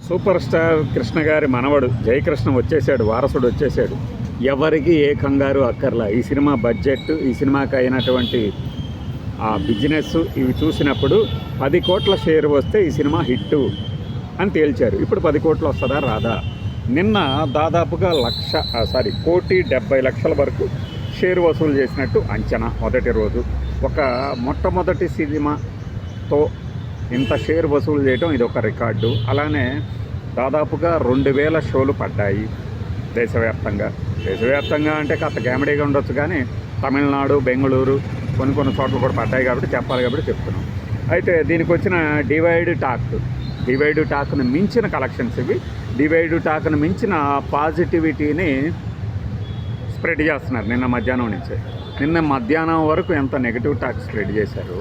Super star Krishna గారి మనవడు జయకృష్ణ వచ్చేసాడు, వారసుడు వచ్చేసాడు. ఎవరికి ఏ కంగారు అక్కర్లా. ఈ సినిమా బడ్జెట్, ఈ సినిమాకి అయినటువంటి ఆ బిజినెస్ ఇవి చూసినప్పుడు 10 కోట్ల షేర్ వస్తే ఈ సినిమా హిట్టు అని తేల్చారు. ఇప్పుడు 10 కోట్లు వస్తుందా రాదా? నిన్న దాదాపుగా 1,70,00,000 వరకు షేర్ వసూలు చేసినట్టు అంచనా. మొదటి రోజు ఒక మొట్టమొదటి సినిమాతో ఇంత షేర్ వసూలు చేయడం ఇది ఒక రికార్డు. అలానే దాదాపుగా 2,000 షోలు పడ్డాయి దేశవ్యాప్తంగా అంటే కాస్త కామెడీగా ఉండొచ్చు, కానీ తమిళనాడు, బెంగళూరు కొన్ని చోట్ల కూడా పడ్డాయి కాబట్టి చెప్పాలి కాబట్టి చెప్తున్నాం. అయితే దీనికి వచ్చిన డివైడ్ టాక్ను మించిన కలెక్షన్స్ ఇవి. డివైడ్ టాక్ను మించిన పాజిటివిటీని స్ప్రెడ్ చేస్తున్నారు నిన్న మధ్యాహ్నం నుంచే. నిన్న మధ్యాహ్నం వరకు ఎంత నెగిటివ్ టాక్ స్ప్రెడ్ చేశారు.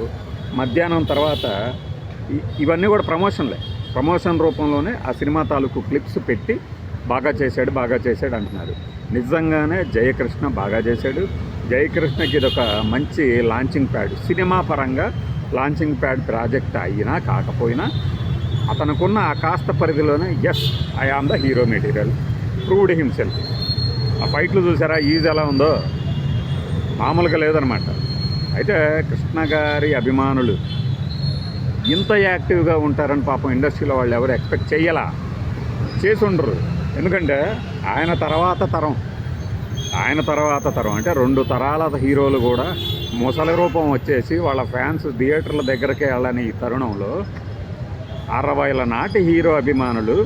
మధ్యాహ్నం తర్వాత ఇవన్నీ కూడా ప్రమోషన్ రూపంలోనే ఆ సినిమా తాలూకు క్లిప్స్ పెట్టి బాగా చేశాడు అంటున్నారు. నిజంగానే జయకృష్ణ బాగా చేశాడు. జయకృష్ణకి ఇదొక మంచి లాంచింగ్ ప్యాడ్, సినిమా పరంగా లాంచింగ్ ప్యాడ్ ప్రాజెక్ట్ అయినా కాకపోయినా అతనుకున్న ఆ కాస్త పరిధిలోనే I am the hero material, proved himself. ఆ ఫైట్లు చూసారా, ఈజ్ ఎలా ఉందో మామూలుగా లేదనమాట. అయితే కృష్ణ గారి అభిమానులు ఇంత యాక్టివ్గా ఉంటారని పాపం ఇండస్ట్రీలో వాళ్ళు ఎవరు ఎక్స్పెక్ట్ చేసి ఉండరు. ఎందుకంటే ఆయన తర్వాత తరం అంటే 2 తరాల హీరోలు కూడా ముసలి రూపం వచ్చేసి వాళ్ళ ఫ్యాన్స్ థియేటర్ల దగ్గరికి వెళ్ళని ఈ తరుణంలో 60ల నాటి హీరో అభిమానులు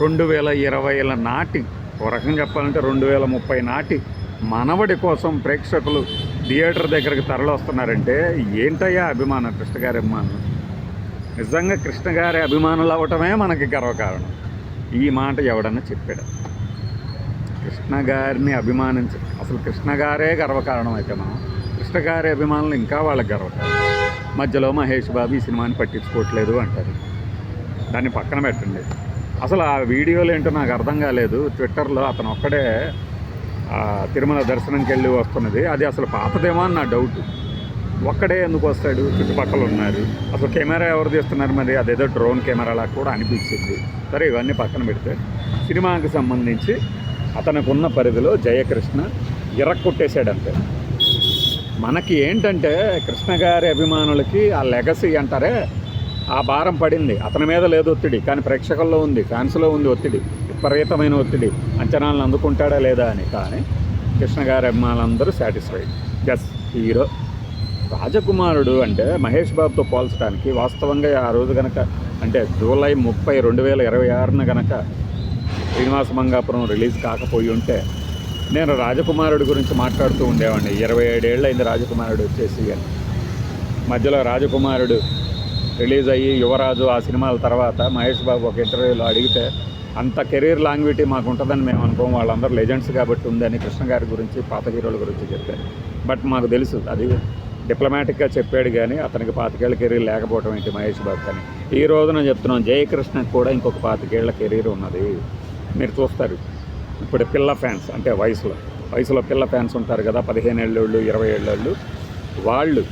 2020ల నాటి, ఒక రకంగా చెప్పాలంటే 2030 నాటి మనవడి కోసం ప్రేక్షకులు థియేటర్ దగ్గరికి తరలిస్తున్నారంటే ఏంటయ్యా అభిమానం, కృష్ణ గారి అభిమానం. నిజంగా కృష్ణ గారి అభిమానులు అవ్వటమే మనకి గర్వకారణం. ఈ మాట ఎవడన్నా చెప్పాడు? కృష్ణ గారిని అసలు కృష్ణ గారే గర్వకారణం అయితే మనం కృష్ణ గారి అభిమానులు ఇంకా వాళ్ళకి గర్వకారణం. మధ్యలో మహేష్ బాబు ఈ సినిమాని పట్టించుకోవట్లేదు అంటారు. దాన్ని పక్కన పెట్టండి. అసలు ఆ వీడియోలు ఏంటో నాకు అర్థం కాలేదు. ట్విట్టర్లో అతను ఒక్కడే తిరుమల దర్శనంకి వెళ్ళి వస్తున్నది, అది అసలు పాతదేమో అని నా డౌట్. ఒక్కడే ఎందుకు వస్తాడు? చుట్టుపక్కల ఉన్నారు. అసలు కెమెరా ఎవరు తీస్తున్నారు? మరి అదేదో డ్రోన్ కెమెరాలా కూడా అనిపించింది. సరే, ఇవన్నీ పక్కన పెడితే సినిమాకి సంబంధించి అతనుకున్న పరిధిలో జయకృష్ణ ఇరక్కొట్టేశాడంతే. మనకి ఏంటంటే కృష్ణ గారి అభిమానులకి ఆ లెగసీ అంటారే, ఆ భారం పడింది. అతని మీద లేదు ఒత్తిడి, కానీ ప్రేక్షకుల్లో ఉంది, ఫ్యాన్స్లో ఉంది ఒత్తిడి, విపరీతమైన ఒత్తిడి. అంచనాలను అందుకుంటాడా లేదా అని. కానీ కృష్ణ గారి అభిమానులందరూ సాటిస్ఫైడ్. హీరో రాజకుమారుడు అంటే మహేష్ బాబుతో పోల్చడానికి వాస్తవంగా ఆ రోజు కనుక అంటే జూలై 30, 2026న కనుక శ్రీనివాస మంగాపురం రిలీజ్ కాకపోయి ఉంటే నేను రాజకుమారుడు గురించి మాట్లాడుతూ ఉండేవాడిని. 27 ఏళ్ళు అయింది రాజకుమారుడు వచ్చేసి అని. మధ్యలో రాజకుమారుడు రిలీజ్ అయ్యి యువరాజు ఆ సినిమాల తర్వాత మహేష్ బాబు ఒక ఇంటర్వ్యూలో అడిగితే అంత కెరీర్ లాంగ్విటీ మాకు ఉంటుందని మేము అనుకోం, వాళ్ళందరూ లెజెండ్స్ కాబట్టి ఉందని కృష్ణ గారి గురించి, పాత హీరోల గురించి చెప్పారు. బట్ మాకు తెలుసు అది డిప్లొమాటిక్గా చెప్పాడు, కానీ అతనికి 25 ఏళ్ళ కెరీర్ లేకపోవడం ఏంటి మహేష్ బాబు కానీ. ఈ రోజున చెప్తున్నాం, జయకృష్ణకి కూడా ఇంకొక 25 ఏళ్ళ కెరీర్ ఉన్నది. మీరు చూస్తారు ఇప్పుడు పిల్ల ఫ్యాన్స్ అంటే వయసులో పిల్ల ఫ్యాన్స్ ఉంటారు కదా, 15 ఏళ్ళోళ్ళు, 20 ఏళ్ళోళ్ళు, వాళ్ళు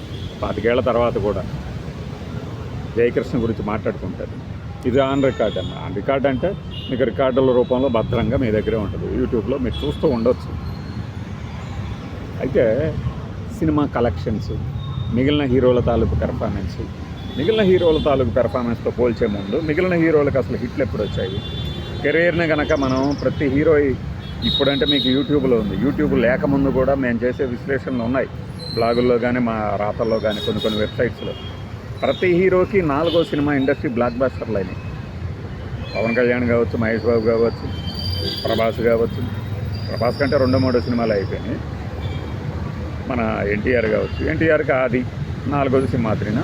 25 ఏళ్ళ తర్వాత కూడా జయకృష్ణ గురించి మాట్లాడుకుంటారు. ఇది ఆన్ రికార్డ్ ఆన్ రికార్డ్ అంటే మీకు రికార్డుల రూపంలో భద్రంగా మీ దగ్గరే ఉంటుంది, యూట్యూబ్లో మీరు చూస్తూ ఉండొచ్చు. అయితే సినిమా కలెక్షన్స్, మిగిలిన హీరోల తాలూకు పెర్ఫార్మెన్స్తో పోల్చే ముందు మిగిలిన హీరోలకు అసలు హిట్లు ఎప్పుడు వచ్చాయి? కెరీర్ని కనుక మనం ప్రతి హీరో ఇప్పుడంటే మీకు యూట్యూబ్లో ఉంది, యూట్యూబ్ లేకముందు కూడా మేము చేసే విశ్లేషణలు ఉన్నాయి, బ్లాగుల్లో కానీ మా రాతల్లో కానీ కొన్ని వెబ్సైట్స్లో. ప్రతి హీరోకి 4వ సినిమా ఇండస్ట్రీ బ్లాక్ బస్టర్లు అయినాయి. పవన్ కళ్యాణ్ కావచ్చు, మహేష్ బాబు కావచ్చు, ప్రభాస్ కావచ్చు. ప్రభాస్ కంటే 2-3 సినిమాలు అయిపోయినాయి. మన ఎన్టీఆర్ కావచ్చు, ఎన్టీఆర్కి అది 4వ సింహాద్రిన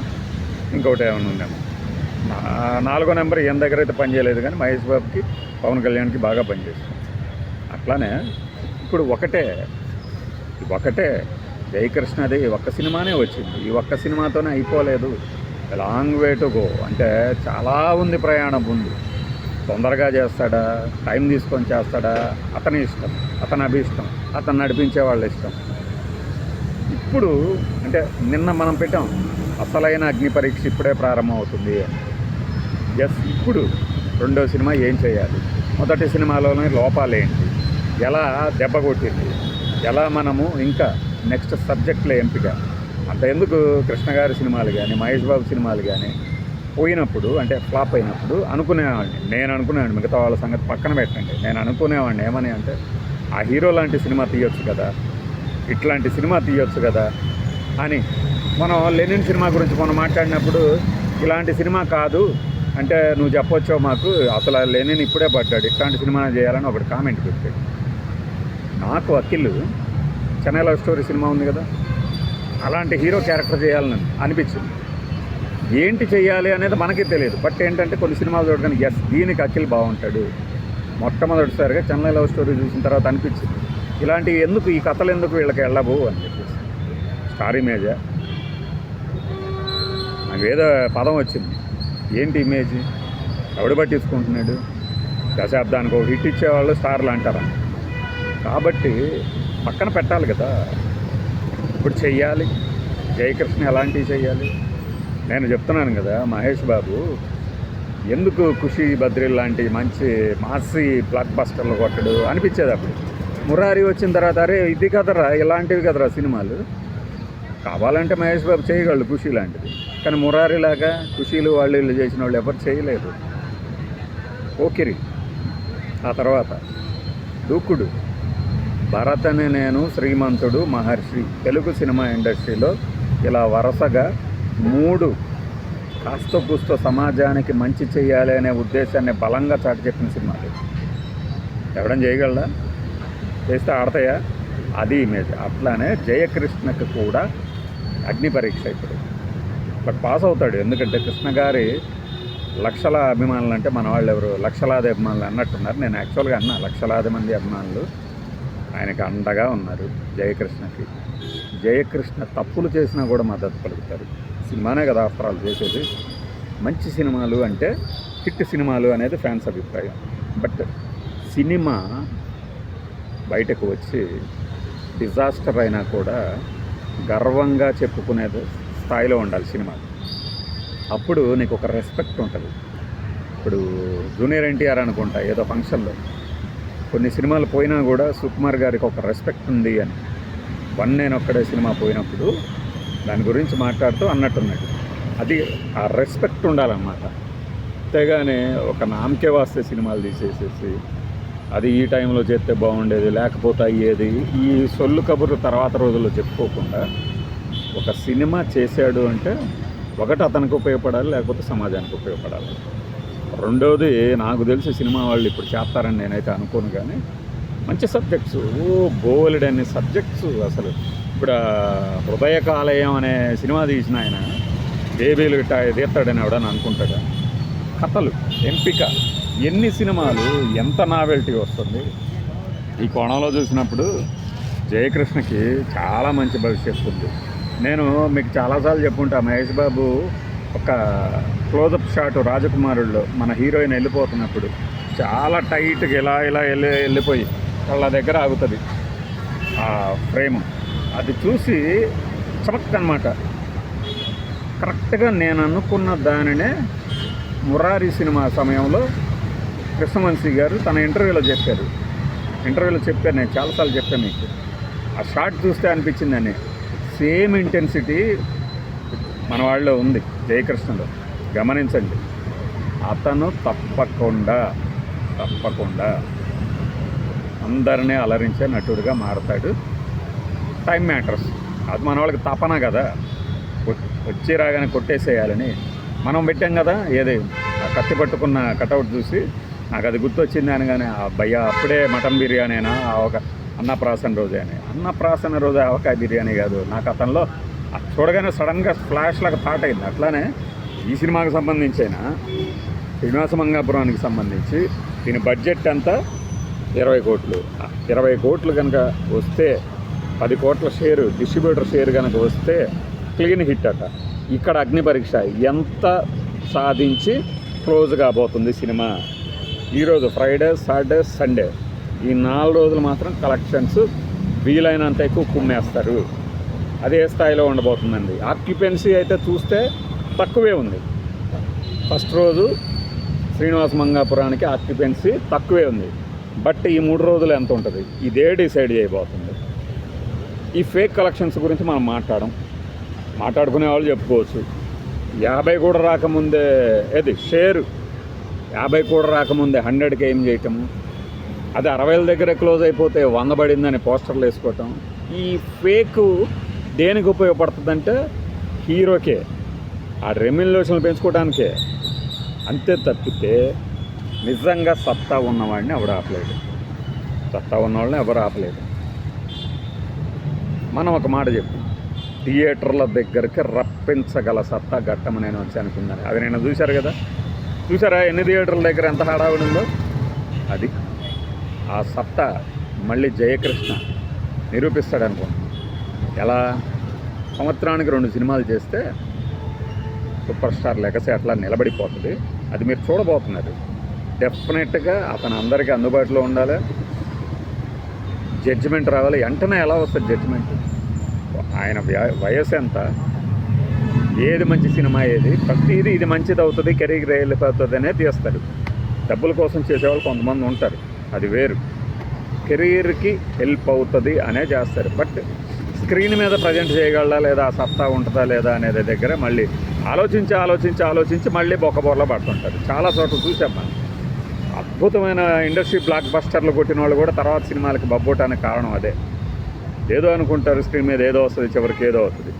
ఇంకొకటి ఏమైనా ఉందేమో. 4వ నెంబర్ ఈయన దగ్గర అయితే పనిచేయలేదు, కానీ మహేష్ బాబుకి, పవన్ కళ్యాణ్కి బాగా పనిచేస్తుంది. అట్లానే ఇప్పుడు ఒకటే జయకృష్ణది ఒక్క సినిమానే వచ్చింది. ఈ ఒక్క సినిమాతోనే అయిపోలేదు, లాంగ్ వే టు గో. అంటే చాలా ఉంది, ప్రయాణం ఉంది. తొందరగా చేస్తాడా, టైం తీసుకొని చేస్తాడా, అతని ఇష్టం, అతని అభిష్టం, అతను నడిపించే వాళ్ళ ఇష్టం. ఇప్పుడు అంటే నిన్న మనం పెట్టాం అసలైన అగ్ని పరీక్ష ఇప్పుడే ప్రారంభం అవుతుంది. ఇప్పుడు రెండో సినిమా ఏం చేయాలి, మొదటి సినిమాలోని లోపాలు ఏంటి, ఎలా దెబ్బ కొట్టింది, ఎలా మనము ఇంకా నెక్స్ట్ సబ్జెక్టుల ఎంపిక. అంత ఎందుకు కృష్ణ గారి సినిమాలు కానీ మహేష్ బాబు సినిమాలు కానీ పోయినప్పుడు అంటే ఫ్లాప్ అయినప్పుడు నేను అనుకునేవాడిని, మిగతా వాళ్ళ సంగతి పక్కన పెట్టండి, నేను అనుకునేవాడిని ఏమని అంటే ఆ హీరో లాంటి సినిమా తీయొచ్చు కదా, ఇట్లాంటి సినిమా తీయొచ్చు కదా అని. మనం లెనిన్ సినిమా గురించి మనం మాట్లాడినప్పుడు ఇలాంటి సినిమా కాదు అంటే నువ్వు చెప్పొచ్చో మాకు, అసలు లెనిన్ ఇప్పుడే పడ్డాడు, ఇట్లాంటి సినిమా చేయాలని ఒకటి కామెంట్ పెట్టాడు. నాకు Akhil Chennai love story cinema ఉంది కదా, అలాంటి హీరో క్యారెక్టర్ చేయాలని అనిపించింది. ఏంటి చేయాలి అనేది మనకి తెలియదు, బట్ ఏంటంటే కొన్ని సినిమాలు చూడగానే ఎస్ దీనికి అఖిల్ బాగుంటాడు. మొట్టమొదటిసారిగా చెన్నై లవ్ స్టోరీ చూసిన తర్వాత అనిపించింది ఇలాంటివి ఎందుకు, ఈ కథలు ఎందుకు వీళ్ళకి వెళ్ళవు అని చెప్పేసి. స్టార్ ఇమేజా, నాకు ఏదో పదం వచ్చింది, ఏంటి ఇమేజ్, ఎవడు పట్టించుకుంటున్నాడు, దశాబ్దానికి ఒక హిట్ ఇచ్చేవాళ్ళు స్టార్లు అంటారా. కాబట్టి పక్కన పెట్టాలి కదా, ఇప్పుడు చెయ్యాలి. జయకృష్ణ ఎలాంటివి చెయ్యాలి, నేను చెప్తున్నాను కదా. మహేష్ బాబు ఎందుకు ఖుషీ బద్రీల్ లాంటి మంచి మాసి బ్లాక్ బస్టర్లు కొట్టడు అనిపించేది అప్పుడు. మురారి వచ్చిన తర్వాత అరే ఇది కదరా, ఇలాంటివి కదరా సినిమాలు, కావాలంటే మహేష్ బాబు చేయగలడు ఖుషీ లాంటిది, కానీ మురారిలాగా ఖుషీలు వాళ్ళు వీళ్ళు చేసిన వాళ్ళు ఎవరు చేయలేదు. ఓకిరి, ఆ తర్వాత దూకుడు, భరత్ అనే నేను, శ్రీమంతుడు, మహర్షి, తెలుగు సినిమా ఇండస్ట్రీలో ఇలా వరుసగా 3 కాస్త కూస్తో సమాజానికి మంచి చేయాలి అనే ఉద్దేశాన్ని బలంగా చాటి చెప్పిన సినిమాలు. ఎవడని చేయగలడా, చేస్తే ఆడతాయా, అది ఇమేజ్. అట్లానే జయకృష్ణకు కూడా అగ్ని పరీక్ష ఇప్పుడు, బట్ పాస్ అవుతాడు. ఎందుకంటే కృష్ణ గారి లక్షల అభిమానులు అంటే మన వాళ్ళు ఎవరు లక్షలాది అభిమానులు అన్నట్టున్నారు. నేను యాక్చువల్గా అన్నా లక్షలాది మంది అభిమానులు ఆయనకి అండగా ఉన్నారు జయకృష్ణకి. జయకృష్ణ తప్పులు చేసినా కూడా మద్దతు పలుకుతారు. సినిమానే కదా ఆఫ్టర్ ఆల్ చేసేది. మంచి సినిమాలు అంటే హిట్ సినిమాలు అనేది ఫ్యాన్స్ అభిప్రాయం. బట్ సినిమా బయటకు వచ్చి డిజాస్టర్ అయినా కూడా గర్వంగా చెప్పుకునేది స్థాయిలో ఉండాలి సినిమా. అప్పుడు నీకు ఒక రెస్పెక్ట్ ఉంటుంది. ఇప్పుడు జూనియర్ ఎన్టీఆర్ అనుకుంటా ఏదో ఫంక్షన్లో కొన్ని సినిమాలు పోయినా కూడా సుకుమార్ గారికి ఒక రెస్పెక్ట్ ఉంది అని, నేను ఒక్కడే సినిమా పోయినప్పుడు దాని గురించి మాట్లాడుతూ అన్నట్టున్నాడు. అది ఆ రెస్పెక్ట్ ఉండాలన్నమాట. అంతేగాని ఒక నామకే వాస్తే సినిమాలు తీసేసేసి అది ఈ టైంలో చేస్తే బాగుండేది లేకపోతే అయ్యేది ఈ సొల్లు కబుర్లు తర్వాత రోజుల్లో చెప్పుకోకుండా ఒక సినిమా చేశాడు అంటే ఒకటి అతనికి ఉపయోగపడాలి, లేకపోతే సమాజానికి ఉపయోగపడాలి. రెండోది నాకు తెలిసి సినిమా వాళ్ళు ఇప్పుడు చేస్తారని నేనైతే అనుకోను, కానీ మంచి సబ్జెక్ట్స్ బోలెడన్ని సబ్జెక్ట్స్. అసలు ఇప్పుడు హృదయ కాలేయం అనే సినిమా తీసిన ఆయన బేబీలు ఇట్టా తీస్తాడని ఎవడని అనుకుంటాడు. కథలు ఎంపిక, ఎన్ని సినిమాలు, ఎంత నావెల్టీ వస్తుంది. ఈ కోణంలో చూసినప్పుడు జయకృష్ణకి చాలా మంచి భవిష్యత్తు ఉంది. నేను మీకు చాలాసార్లు చెప్పుకుంటా, మహేష్ బాబు ఒక క్లోజప్ షాట్ రాజకుమారుల్లో మన హీరోయిన్ వెళ్ళిపోతున్నప్పుడు చాలా టైట్గా ఇలా వెళ్ళిపోయి వాళ్ళ దగ్గర ఆగుతుంది ఆ ఫ్రేమ్. అది చూసి చమక్ అనమాట. కరెక్ట్గా నేను అనుకున్న దానినే మురారి సినిమా సమయంలో కృష్ణవంశీ గారు తన ఇంటర్వ్యూలో చెప్పారు. నేను చాలాసార్లు చెప్పాను మీకు. ఆ షాట్ చూస్తే అనిపించిందని సేమ్ ఇంటెన్సిటీ మన వాళ్ళలో ఉంది జయకృష్ణలో. గమనించండి, అతను తప్పకుండా అందరినీ అలరించే నటుడిగా మారతాడు. టైం మ్యాటర్స్, అది మన వాళ్ళకి తపన కదా, వచ్చి రాగానే కొట్టేసేయాలని. మనం పెట్టాం కదా ఏది ఆ కత్తి పట్టుకున్న కటౌట్ చూసి నాకు అది గుర్తొచ్చింది అనగానే భయ్యా అప్పుడే మటన్ బిర్యానీనా ఒక అన్నప్రాసన రోజే అని. అన్నప్రాసన రోజే ఆవకాయ బిర్యానీ కాదు, నాకు అతనిలో చూడగానే సడన్గా ఫ్లాష్ లాగా థాట్ అయింది. అట్లానే ఈ సినిమాకి సంబంధించైనా శ్రీనివాస మంగాపురానికి సంబంధించి దీని బడ్జెట్ అంతా 20 కోట్లు. 20 కోట్లు కనుక వస్తే 10 కోట్ల షేరు డిస్ట్రిబ్యూటర్ షేర్ కనుక వస్తే క్లీన్ హిట్ అట. ఇక్కడ అగ్ని పరీక్ష ఎంత సాధించి క్లోజ్ కాబోతుంది సినిమా. ఈరోజు ఫ్రైడే, సాటర్డే, సండే ఈ 4 రోజులు మాత్రం కలెక్షన్స్ వీలైనంత ఎక్కువ కుమ్మేస్తారు. అదే స్థాయిలో ఉండబోతుందండి. ఆక్యుపెన్సీ అయితే చూస్తే తక్కువే ఉంది. ఫస్ట్ రోజు శ్రీనివాస మంగాపురానికి ఆక్యుపెన్సీ తక్కువే ఉంది. బట్ ఈ 3 రోజులు ఎంత ఉంటుంది ఇదే డిసైడ్ చేయబోతుంది. ఈ ఫేక్ కలెక్షన్స్ గురించి మనం మాట్లాడుకునే వాళ్ళు చెప్పుకోవచ్చు. 50 కూడా రాకముందే షేరు 50 కూడా రాకముందే 100కి ఏం చేయటము, అది 60,000 దగ్గర క్లోజ్ అయిపోతే 100 పడిందని పోస్టర్లు వేసుకోవటం. ఈ ఫేక్ దేనికి ఉపయోగపడుతుందంటే హీరోకే, ఆ రెమ్యునరేషన్లు పెంచుకోవడానికే. అంతే తప్పితే నిజంగా సత్తా ఉన్నవాడిని ఎవరు ఆపలేదు. సత్తా ఉన్నవాళ్ళని ఎవరు ఆపలేదు. మనం ఒక మాట చెప్పు, థియేటర్ల దగ్గరికి రప్పించగల సత్తా ఘట్టం నేను వచ్చి అనుకున్నాను. అది నేను చూసారా ఎన్ని థియేటర్ల దగ్గర ఎంత హడావిడి ఉందో. అది ఆ సత్తా మళ్ళీ జయకృష్ణ నిరూపిస్తాడు అనుకోండి. ఎలా సంవత్సరానికి 2 సినిమాలు చేస్తే సూపర్ స్టార్ లెగసీ అట్లా నిలబడిపోతుంది. అది మీరు చూడబోతున్నారు. డెఫినెట్గా అతను అందరికీ అందుబాటులో ఉండాలి. జడ్జిమెంట్ రావాలి. వెంటనే ఎలా వస్తుంది జడ్జిమెంట్? ఆయన వయసు ఎంత, ఏది మంచి సినిమా, ప్రతిదీ ఇది మంచిది అవుతుంది, కెరీర్ వెళ్ళిపోతుంది అనే తీస్తాడు. డబ్బుల కోసం చేసేవాళ్ళు కొంతమంది ఉంటారు, అది వేరు. కెరీర్కి హెల్ప్ అవుతుంది అనే చేస్తారు. బట్ స్క్రీన్ మీద ప్రజెంట్ చేయగలరా లేదా, ఆ సత్తా ఉంటుందా లేదా అనేది దగ్గర మళ్ళీ ఆలోచించి మళ్ళీ బొక్కబోర్లో పడుతుంటారు. చాలా చోట్ల చూసాం మనం. అద్భుతమైన ఇండస్ట్రీ బ్లాక్ బస్టర్లు కొట్టిన వాళ్ళు కూడా తర్వాత సినిమాలకి బబ్బోటానికి కారణం అదే. ఏదో అనుకుంటారు, స్క్రీన్ మీద ఏదో వస్తుంది, చివరికి ఏదో అవుతుంది.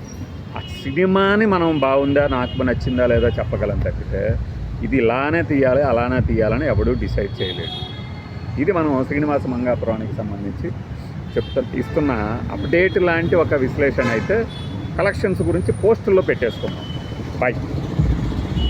ఆ సినిమాని మనం బాగుందా, నాకు నచ్చిందా లేదా చెప్పగలం తప్పితే ఇది ఇలానే తీయాలి అలానే తీయాలని ఎవడూ డిసైడ్ చేయలేడు. ఇది మనం శ్రీనివాస మంగాపురానికి సంబంధించి ఇస్తున్న అప్డేట్ లాంటి ఒక విశ్లేషణ అయితే కలెక్షన్స్ గురించి పోస్టుల్లో పెట్టేసుకున్నాం. బాయ్.